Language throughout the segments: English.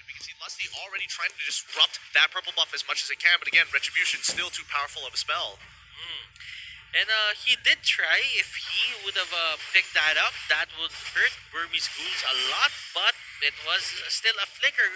We can see Lusty already trying to disrupt that purple buff as much as it can, but again, Retribution still too powerful of a spell. And he did try. If he would have picked that up, that would hurt Burmese Ghouls a lot, but it was still a flicker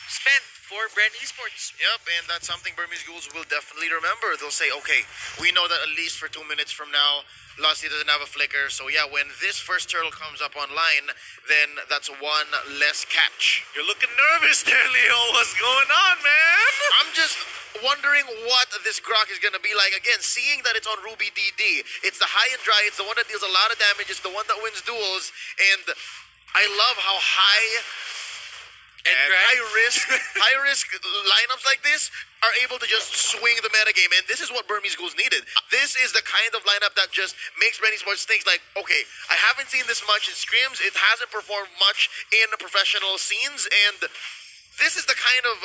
spent for Brand Esports. Yep, and that's something Burmese Ghouls will definitely remember. They'll say, okay, we know that at least for 2 minutes from now, Lusty doesn't have a flicker, so yeah, when this first turtle comes up online, then that's one less catch. You're looking nervous there, Leo. What's going on, man? I'm just wondering what this Grok is going to be like. Again, seeing that it's on Ruby DD, it's the high and dry, it's the one that deals a lot of damage, it's the one that wins duels, and I love how high high risk lineups like this are able to just swing the metagame, and this is what Burmese Ghouls needed. This is the kind of lineup that just makes Brand Esports think like, okay, I haven't seen this much in scrims, it hasn't performed much in professional scenes, and this is the kind of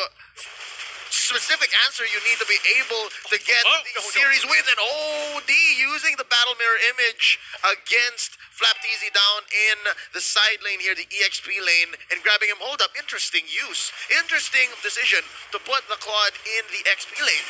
specific answer you need to be able to get the series wins. And OD using the battle mirror image against Flapteasy down in the side lane here, the EXP lane, and grabbing him. Hold up, interesting use. Interesting decision to put the Claude in the XP lane.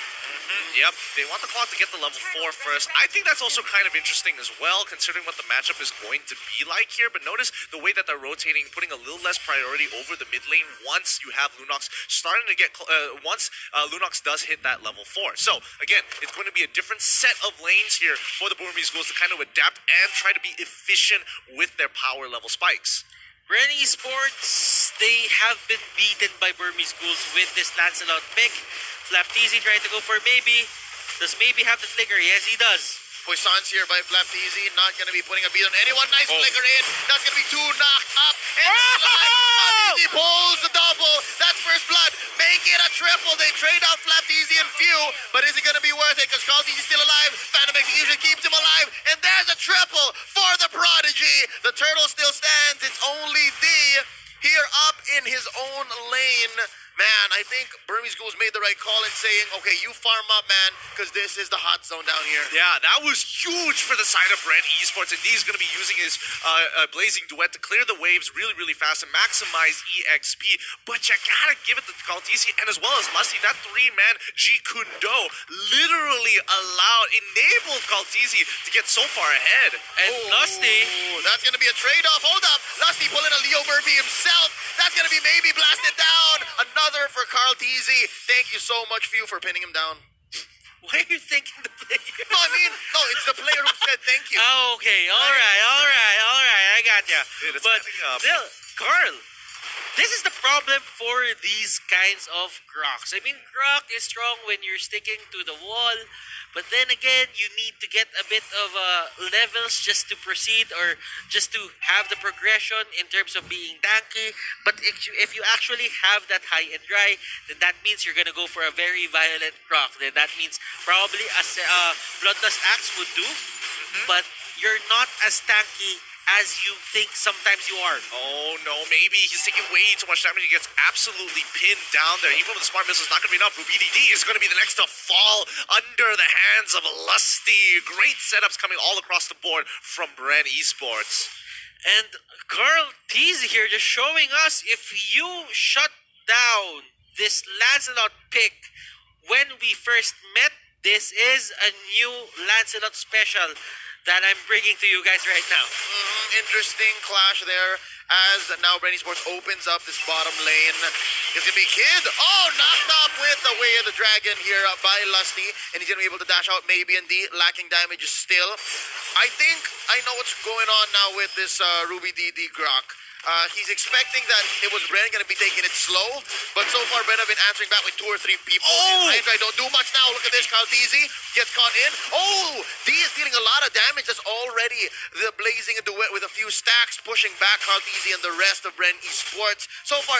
Yep, they want the Claude to get the level 4 first. I think that's also kind of interesting as well, considering what the matchup is going to be like here. But notice the way that they're rotating, putting a little less priority over the mid lane once you have Lunox starting to get, once Lunox does hit that level 4. So, again, it's going to be a different set of lanes here for the Burmese Ghouls to kind of adapt and try to be efficient with their power level spikes. Brand Esports, they have been beaten by Burmese Ghouls with this Lancelot pick. Flapteasy trying to go for Maybe. Does Maybe have the flicker? Yes, he does. Poisson's here by Flapteasy, not going to be putting a beat on anyone. Nice flicker in. That's going to be 2 knocked up. And Flapteasy pulls the double. That's first blood. Make it a triple. They trade out Flapteasy and Few, but is it going to be worth it? Because Carlteasy's still alive. Phantom Execution keeps him alive. And there's a triple for the Prodigy. The turtle still stands. It's only D here up in his own lane. Man, I think Burmese Ghouls made the right call in saying, okay, you farm up, man, because this is the hot zone down here. Yeah, that was huge for the side of Brand Esports, and D's going to be using his Blazing Duet to clear the waves really, really fast and maximize EXP. But you gotta give it to Kaltisi, and as well as Lusty, that 3-man G Kundo literally enabled Kaltisi to get so far ahead. And Lusty, that's going to be a trade-off. Hold up. Lusty pulling a Leo Murphy himself. That's going to be Maybe blasted down. Another for Carlteasy. Thank you so much, Few, for pinning him down. why are you thanking the player? No, I mean, no, it's the player who said thank you. Oh, okay. All right. I got ya. Dude, but still, Carl, This is the problem for these kinds of Crocs. I mean, Croc is strong when you're sticking to the wall, but then again, you need to get a bit of levels just to proceed or just to have the progression in terms of being tanky. But if you actually have that high and dry, then that means you're gonna go for a very violent Croc. Then that means probably a Bloodlust Axe would do, but you're not as tanky as you think sometimes you are. Oh no, maybe he's taking way too much damage. He gets absolutely pinned down there. Even with the smart missile, it's not going to be enough. BDD is going to be the next to fall under the hands of Lusty. Great setups coming all across the board from Bren Esports. And Carl Teasy here just showing us, if you shut down this Lancelot pick when we first met, this is a new Lancelot special that I'm bringing to you guys right now. Interesting clash there as now Bren Esports opens up this bottom lane. It's gonna be Kid. Oh, knocked off with the Way of the Dragon here by Lusty, and he's gonna be able to dash out maybe indeed, lacking damage still. I think I know what's going on now with this Ruby DD Grok. He's expecting that it was Bren going to be taking it slow, but so far Bren have been answering back with 2 or 3 people. Oh! I don't do much now. Look at this. Kaltizi gets caught in. Oh! D is dealing a lot of damage. That's already the blazing a duet with a few stacks, pushing back Kaltizi and the rest of Bren Esports. So far,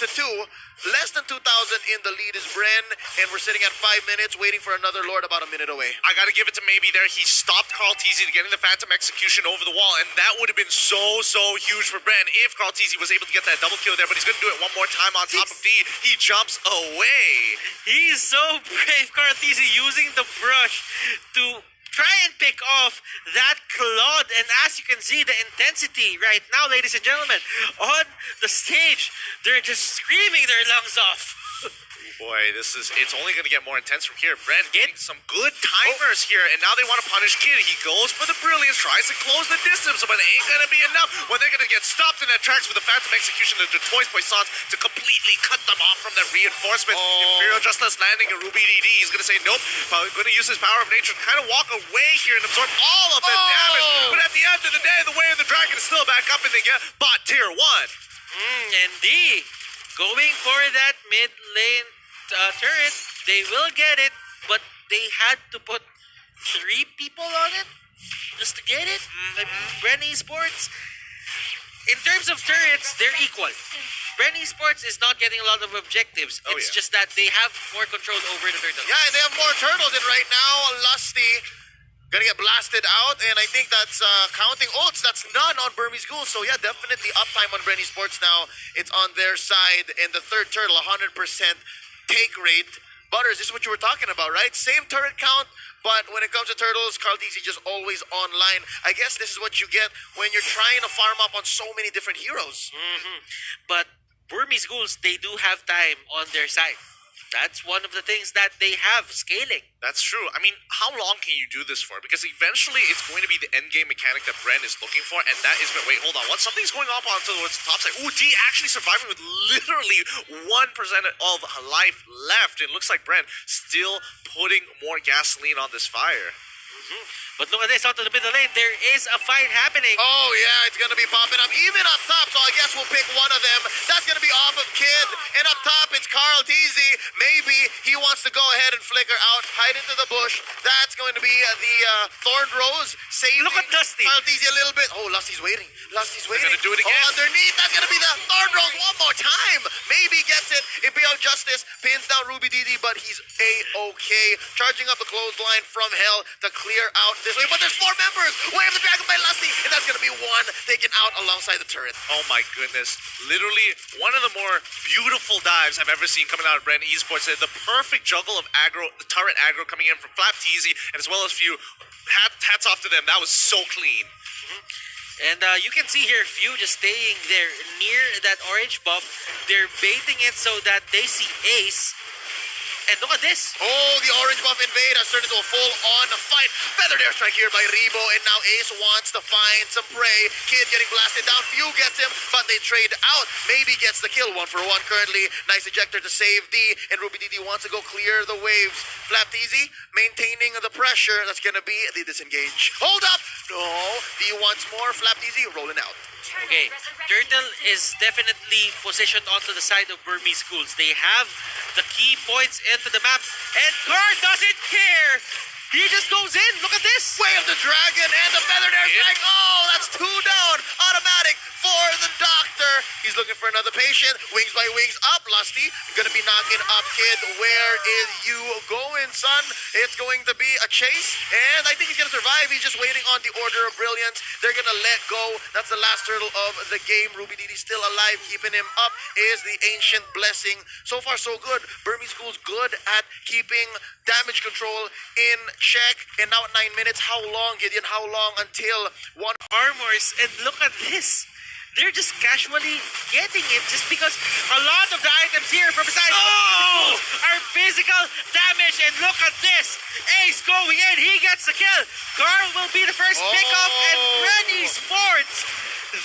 8-2. Less than 2,000 in the lead is Bren, and we're sitting at 5 minutes waiting for another Lord about a minute away. I gotta give it to Maybe there. He stopped Carl Teasy to getting the Phantom Execution over the wall, and that would have been so huge for Bren if Carl Teasy was able to get that double kill there, but he's gonna do it one more time on top of D. He jumps away. He's so brave, Carl Teasy, using the brush to try and pick off that Claude. And as you can see, the intensity right now, ladies and gentlemen, on the stage, they're just screaming their lungs off. Boy, it's only going to get more intense from here. Bren getting some good timers here, and now they want to punish Kid. He goes for the brilliance, tries to close the distance, but it ain't going to be enough when they're going to get stopped in their tracks with the Phantom Execution of the Toys Poissons to completely cut them off from that reinforcement. Imperial Justice landing a Ruby DD. He's going to say, nope, I'm going to use his power of nature to kind of walk away here and absorb all of the damage. But at the end of the day, the Way of the Dragon is still back up, and they get bot tier 1. And D going for that mid lane turret. They will get it, but they had to put 3 people on it just to get it. Like Bren Esports, in terms of turrets, they're equal. Bren Esports is not getting a lot of objectives. It's just that they have more control over the turtles. Yeah, and they have more turtles, and right now, Lusty gonna get blasted out, and I think that's counting ults. That's none on Burmese Ghouls. So yeah, definitely uptime on Bren Esports now. It's on their side, and the third turtle, 100% take rate. Butters, this is what you were talking about, right? Same turret count, but when it comes to turtles, Carl DC just always online. I guess this is what you get when you're trying to farm up on so many different heroes. But Burmese Ghouls, they do have time on their side. That's one of the things that they have, scaling. That's true. I mean, how long can you do this for? Because eventually it's going to be the end game mechanic that Bren is looking for, and that is, wait, hold on. What? Something's going on towards the top side. Ooh, D actually surviving with literally 1% of life left. It looks like Bren still putting more gasoline on this fire. But look at this, onto the middle lane, there is a fight happening. Oh yeah, it's gonna be popping up even up top, so I guess we'll pick one of them. That's gonna be off of Kid, and up top it's Carl Teasy. Maybe he wants to go ahead and flicker out, hide into the bush. That's going to be the Thorned Rose saving Look at Lusty. Carl Teasy a little bit. Oh, Lusty's waiting. Lusty's waiting. They're gonna do it again. Oh, underneath, that's gonna be the Thorned Rose one more time. Maybe gets it. Imperial Justice pins down Ruby DD, but he's A-okay. Charging up the clothesline from hell to clear out this way, but there's 4 members. Way of the Dragon by Lusty, and that's gonna be one taken out alongside the turret. Oh my goodness. Literally one of the more beautiful dives I've ever seen coming out of Bren Esports. The perfect juggle of aggro, turret aggro coming in from Flap Teasy, and as well as few. Hats off to them. That was so clean. And you can see here, Few just staying there near that orange buff. They're baiting it so that they see Ace. And look at this. Oh, the orange buff invade has turned into a full-on fight. Feathered airstrike here by Rebo, and now Ace wants to find some prey. Kid getting blasted down. Few gets him, but they trade out. Maybe gets the kill 1-for-1 currently. Nice ejector to save D, and Ruby DD wants to go clear the waves. Flap Teasy maintaining the pressure. That's going to be the disengage. Hold up. No, D wants more. Flap Teasy rolling out. Okay, Turtle is definitely positioned onto the side of Burmese Schools. They have the key points into the map, and Carr doesn't care! He just goes in, look at this! Way of the dragon and the feathered air strike. Oh, that's 2 down. Automatic for the doctor. He's looking for another patient. Wings by wings up. Lusty gonna be knocking up Kid. Where is you going, son? It's going to be a chase, and I think he's gonna survive. He's just waiting on the order of brilliance. They're gonna let go. That's the last turtle of the game. Ruby Didi still alive. Keeping him up is the ancient blessing. So far, so good. Burmese School's good at keeping damage control in check. And now at 9 minutes, how long, Gideon? How long until one Armors, and look at this. They're just casually getting it just because a lot of the items here from beside are physical damage. And look at this. Ace going in. He gets the kill. Carl will be the first pickup. And Rennie Sports,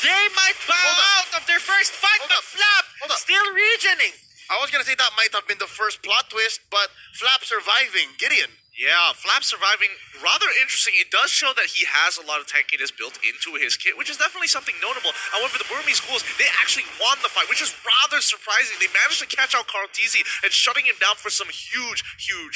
they might bow out of their first fight. But Flap still regening. I was gonna say that might have been the first plot twist, but Flap surviving. Gideon. Yeah, Flap surviving, rather interesting. It does show that he has a lot of tankiness built into his kit, which is definitely something notable. However, the Burmese Schools, they actually won the fight, which is rather surprising. They managed to catch out Carl Teasy and shutting him down for some huge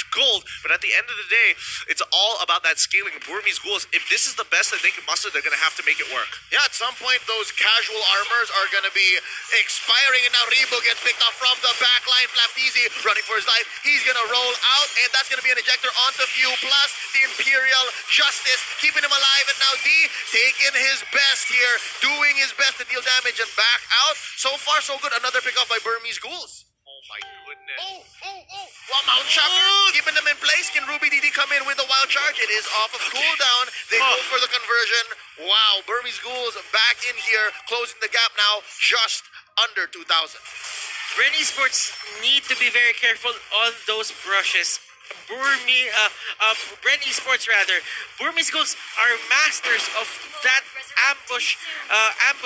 gold. But at the end of the day, it's all about that scaling of Burmese Schools. If this is the best that they can muster, they're going to have to make it work. Yeah, at some point, those casual armors are going to be expiring, and now Rebo gets picked up from the back line. Flapteasy running for his life. He's going to roll out, and that's going to be an ejector onto Few, plus the Imperial Justice, keeping him alive, and now D taking his best here, doing his best to deal damage and back out. So far, so good. Another pickup by Burmese Ghouls. Oh my goodness. Well, Mount Shocker, keeping them in place. Can Ruby DD come in with a wild charge? It is off of cooldown. They go for the conversion. Wow, Burmese Ghouls back in here, closing the gap now, just under 2,000. Rennie Sports need to be very careful on those brushes. Rennie Sports rather. Burmese Schools are masters of that ambush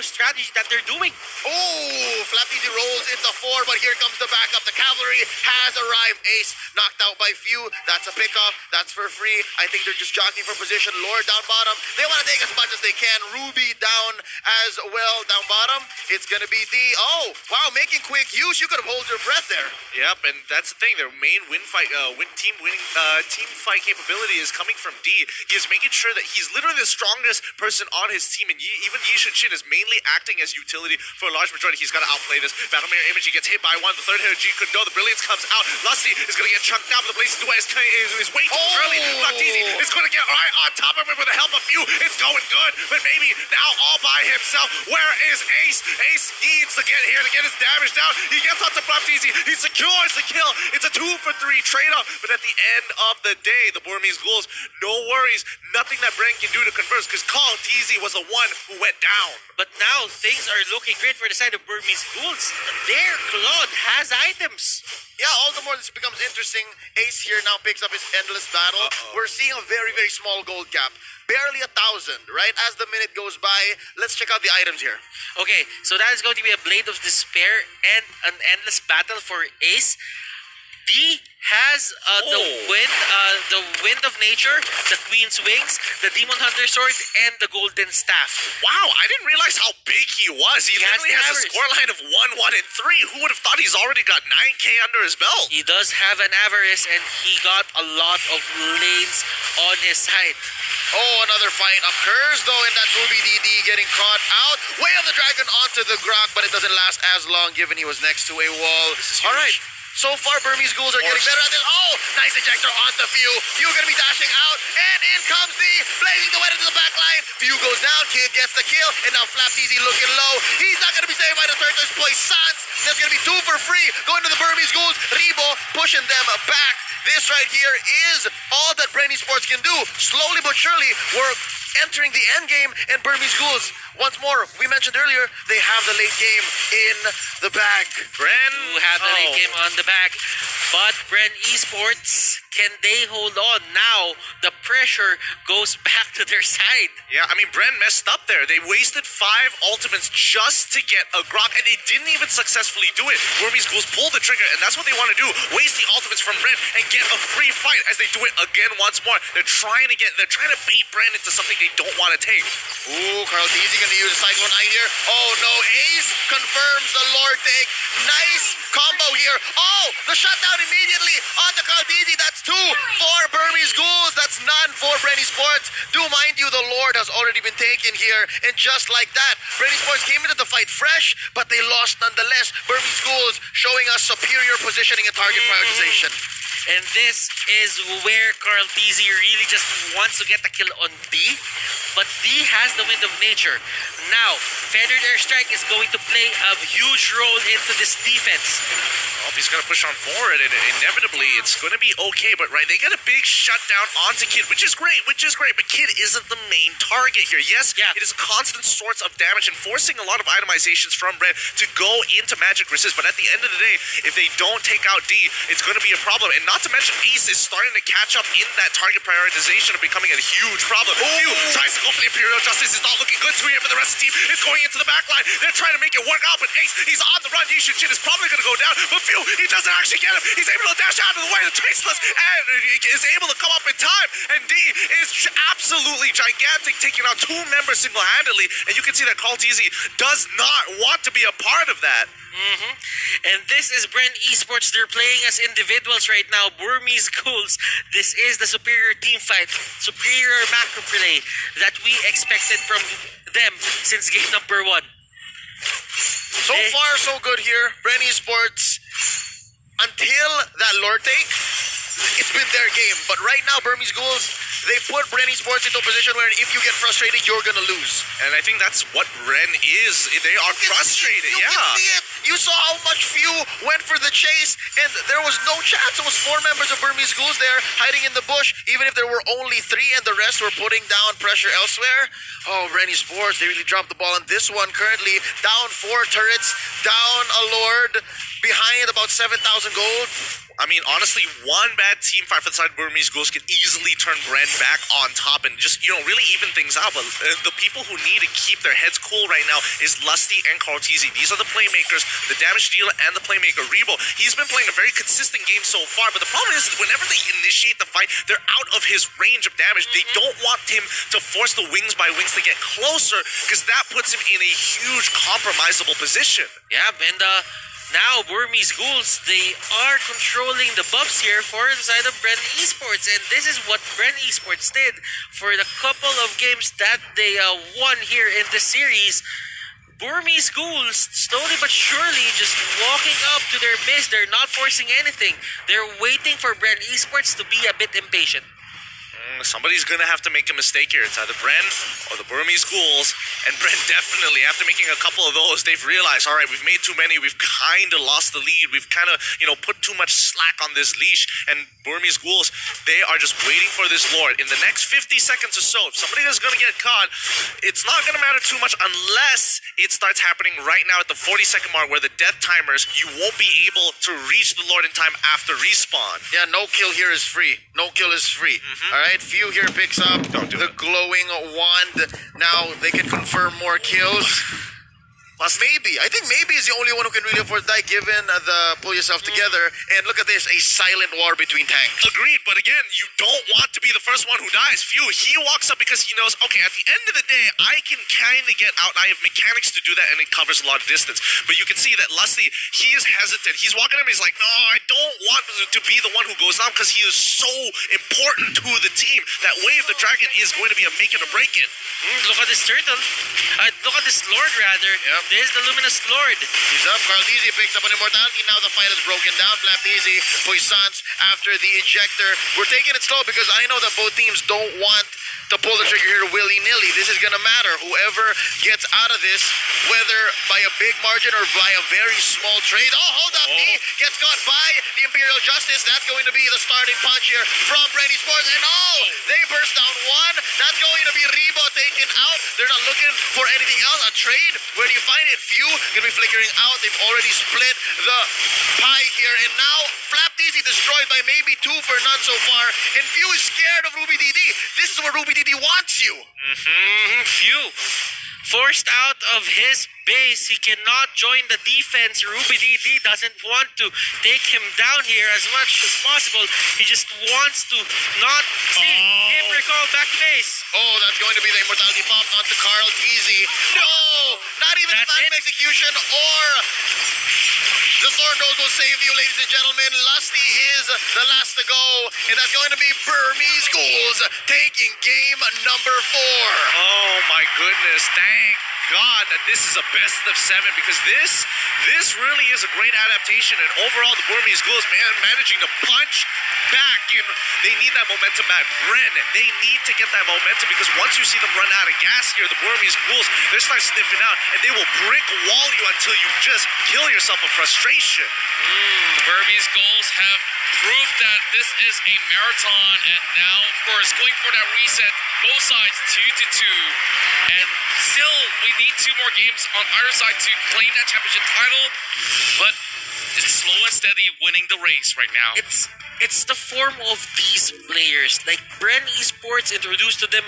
strategy that they're doing. Oh, Flappy rolls into 4, but here comes the backup. The cavalry has arrived. Ace knocked out by Few. That's a pickoff. That's for free. I think they're just jockeying for position. Lord down bottom. They want to take as much as they can. Ruby down as well. Down bottom, it's going to be D. Oh, wow, making quick use. You could have held your breath there. Yep, and that's the thing. Their main team fight capability is coming from D. He is making sure that he's literally the strongest person on his team, and even Yi Shin is mainly acting as utility for a large majority. He's got to outplay this. Battle Mirror Image, he gets hit by one. The third hit of G could know. The Brilliance comes out. Lusty is going to get chunked down, but the Blazing Duet is way too early. Flapteasy is going to get right on top of it with the help of Few. It's going good, but maybe now all by himself. Where is Ace? Ace needs to get here to get his damage down. He gets onto Flapteasy. He secures the kill. It's a 2-for-3 trade-off, but at the end of the day, the Burmese Ghouls, no worries, nothing that Bren can do to converse, because Carl Teasy was the one who went down. But now things are looking great for the side of Burmese Ghouls. Their Claude has items. Yeah, all the more this becomes interesting. Ace here now picks up his endless battle. We're seeing a very, very small gold gap. Barely 1,000, right? As the minute goes by, let's check out the items here. Okay, so that is going to be a Blade of Despair and an endless battle for Ace. D has the Wind of Nature, the Queen's Wings, the Demon Hunter Sword, and the Golden Staff. Wow, I didn't realize how big he was. He literally has a scoreline of 1, 1, and 3. Who would have thought he's already got 9K under his belt? He does have an Avarice, and he got a lot of lanes on his side. Oh, another fight occurs, though, and that's Ruby DD getting caught out. Way of the Dragon onto the Grok, but it doesn't last as long given he was next to a wall. All right. So far, Burmese Ghouls are getting better at this. Oh, nice ejector onto Few. Few gonna be dashing out, and in comes the Blazing Duet into the back line. Few goes down, Kid gets the kill, and now Flapteasy looking low. He's not gonna be saved by the third place. Sans, that's gonna be 2 for free. Going to the Burmese Ghouls. Rebo pushing them back. This right here is all that Brainy Sports can do. Slowly but surely, we're entering the end game, and Burmese Ghouls, once more, we mentioned earlier, they have the late game in the bag. Bren, who have the late game on the back. But Bren Esports, can they hold on? Now, the pressure goes back to their side. Yeah, I mean, Bren messed up there. They wasted 5 ultimates just to get a Grok, and they didn't even successfully do it. Burmese Ghouls pulled the trigger, and that's what they want to do. Waste the ultimates from Bren and get a free fight as they do it again once more. They're trying to bait Bren into something they don't want to take. Ooh, Carl Easy gonna use a Cyclone Eye here. Oh no, Ace confirms the Lord take. Nice combo here. Oh, the shutdown immediately on the Carl Easy. That's 2 for Burmese Ghouls. That's none for Brenny Sports. Do mind you, the Lord has already been taken here. And just like that, Brenny Sports came into the fight fresh, but they lost nonetheless. Burmese Ghouls showing us superior positioning and target prioritization. And this is where Carl TZ really just wants to get the kill on D. But D has the wind of nature. Now, Feathered Airstrike is going to play a huge role into this defense. Well, he's going to push on forward, and inevitably it's going to be okay. But right, they get a big shutdown onto Kid, which is great. But Kid isn't the main target here. Yes, yeah. It is constant sorts of damage and forcing a lot of itemizations from Red to go into Magic Resist. But at the end of the day, if they don't take out D, it's going to be a problem. And not to mention, Ace is starting to catch up in that target prioritization of becoming a huge problem. Few tries to go for the Imperial Justice. It's not looking good to here for the rest of the team. It's going into the back line. They're trying to make it work out, but Ace, he's on the run. Yishin Chin is probably going to go down. But Few, he doesn't actually get him. He's able to dash out of the way. The Traceless and he is able to come up in time. And D is absolutely gigantic, taking out 2 members single-handedly. And you can see that Carl TZ does not want to be a part of that. And this is Bren Esports. They're playing as individuals right now. Burmese Ghouls. This is the superior team fight, superior macro play that we expected from them since game number 1. So far, so good here. Bren Esports, until that Lord take, it's been their game. But right now, Burmese Ghouls, they put Bren Esports into a position where if you get frustrated, you're gonna lose. And I think that's what Ren is. They are frustrated, You can see it. You saw how much Few went for the chase, and there was no chance. It was 4 members of Burmese Ghouls there hiding in the bush, even if there were only 3 and the rest were putting down pressure elsewhere. Oh, Bren Esports, they really dropped the ball on this one. Currently down 4 turrets, down a Lord, behind about 7,000 gold. I mean, honestly, one bad team fight for the side of Burmese Ghouls could easily turn Bren back on top and just, really even things out. But the people who need to keep their heads cool right now is Lusty and Carl TZ. These are the playmakers, the damage dealer and the playmaker. Rebo, he's been playing a very consistent game so far, but the problem is whenever they initiate the fight, they're out of his range of damage. They don't want him to force the wings by wings to get closer, because that puts him in a huge compromisable position. Yeah, and now Burmese Ghouls, they are controlling the buffs here for the side of Bren Esports, and this is what Bren Esports did for the couple of games that they won here in the series. Burmese Ghouls, slowly but surely, just walking up to their base. They're not forcing anything. They're waiting for Bren Esports to be a bit impatient. Somebody's going to have to make a mistake here. It's either Bren or the Burmese Ghouls. And Bren definitely, after making a couple of those, they've realized, all right, we've made too many. We've kind of lost the lead. We've kind of, put too much slack on this leash. And Burmese Ghouls, they are just waiting for this Lord. In the next 50 seconds or so, if somebody is going to get caught, it's not going to matter too much unless it starts happening right now at the 40-second mark where the death timers, you won't be able to reach the Lord in time after respawn. Yeah, no kill here is free. No kill is free. All right, Few here picks up the glowing wand. Now they can confirm more kills. Plus, maybe. I think maybe is the only one who can really afford that given the pull yourself together. And look at this, a silent war between tanks. Agreed, but again, you don't want to be the first one who dies. Few, he walks up because he knows, okay, at the end of the day, I can kind of get out. I have mechanics to do that, and it covers a lot of distance. But you can see that Lusty, he is hesitant. He's walking up and he's like, no, I don't want to be the one who goes down because he is so important to the team. That Wave the Dragon is going to be a make it or break it. Look at this turtle. Look at this Lord, rather. Yep. There's the Luminous Lord. He's up. Carl Easy picks up an Immortality. Now the fight is broken down. Flap Easy, Puissance after the ejector. We're taking it slow because I know that both teams don't want to pull the trigger here willy-nilly. This is going to matter. Whoever gets out of this, whether by a big margin or by a very small trade. Oh, hold up. D gets caught by the Imperial Justice. That's going to be the starting punch here from Bren Esports. And they burst down one. That's going to be Rebo taken out. They're not looking for anything else. A trade? Where do you find it? Few going to be flickering out. They've already split the pie here. And now Flap Easy, so far, and few is scared of Ruby DD. This is where Ruby DD wants you. Few. Forced out of his base, he cannot join the defense. Ruby DD doesn't want to take him down here as much as possible. He just wants to not see him recall back to base. Oh, that's going to be the immortality pop onto Carl Easy. No! Not even the Phantom Execution or the Thorn Rose will save you, ladies and gentlemen. Lusty is the last to go, and that's going to be Burmese Ghouls taking game number 4. Oh my goodness, thank God that this is a best of 7, because this really is a great adaptation, and overall the Burmese Ghouls managing to punch back, and they need that momentum back. Bren, they need to get that momentum, because once you see them run out of gas here, the Burmese Ghouls, they start sniffing out, and they will brick wall you until you just kill yourself of frustration. The Burmese Ghouls have proved that this is a marathon, and now, of course, going for that reset, both sides 2-2, and still we need 2 more games on either side to claim that championship title, but it's slow and steady winning the race right now. It's the form of these players. Like Bren Esports introduced to them